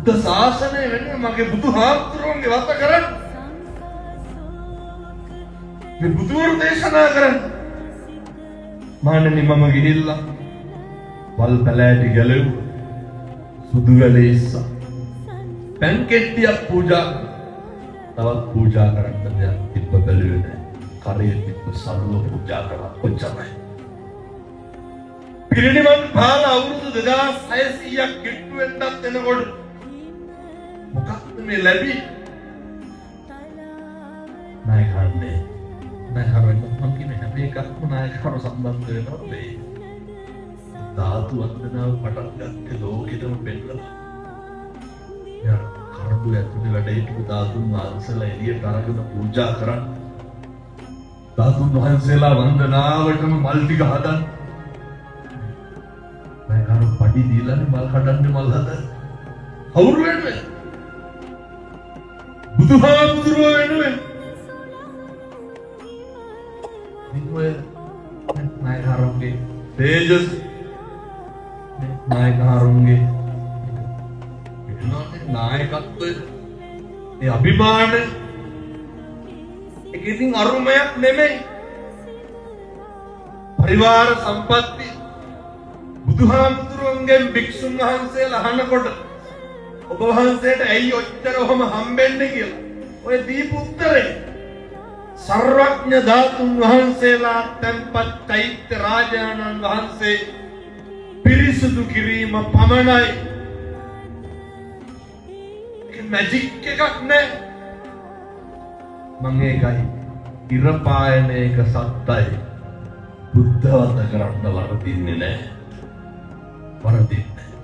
බුද්ධ ශාසනය වෙන්නේ මගේ බුදුහාමුදුරුවන්ගේ වත කරන්න. මේ බුදුවරු දේශනා කරන්න. මාන්නනි මම ගිහිල්ලා වල් පැලෑටි ගැලෙව්ව. සුදු වැලේ ඉස්සා. පැන් කෙට්ටියක් පූජා තවත් පූජා කරන්න දෙයක් තිබ්බ බැලුවේ නැහැ. කරේ තිබ්බ සල්ල පූජා කරා කොච්චරයි. පිරිනිවන් පාන අවුරුදු 2600ක් කිට්ටු වෙන්නත් එනකොට මොකක්ද මේ ලැබි? නායකයන්ගේ නායකයන් මම කියන්නේ හැම එකක්ම නායකයන්ව සම්බන්ධ වෙනවා මේ. ධාතු වන්දනාව පටන් ගත්තේ ලෝකෙටම පෙන්නලා. යා කරඬු ඇතුලේ වැඩ හිටපු ධාතුන් වහන්සේලා එළියට අරගෙන පූජා කරා. ධාතුන් වහන්සේලා වන්දනාවටම මල් ටික හදන්න. මම පඩි දීලානේ මල් හදන්නේ මල් හදන්න. කවුරු වෙනුවෙන්? බුදුහාමුදුරුවෝ වෙනුවෙන්. නිකුවේ නායකරුන්ගේ තේජස් නායකරුන්ගේ නායකත්වය ඒ අභිමාන ඒක ඉතින් අරුමයක් නෙමෙයි. පරිවාර සම්පatti බුදුහාමුදුරුවන්ගෙන් භික්ෂුන් වහන්සේලා අහනකොට ඔබ වහන්සේට ඇයි ඔච්චර ඔහම හම්බෙන්නේ කියලා ඔය දීපු උත්තරේ සර්වඥ ධාතුන් වහන්සේලා තැන්පත් චෛත්‍ය රාජානන් වහන්සේ පිරිසුදු කිරීම පමණයි. මැජික් එකක් නෑ. මම ඒකයි ඉර පායන එක සත්තයි බුද්ධවන්ත කරන්න වරදින්නේ නෑ. වරදින්නේ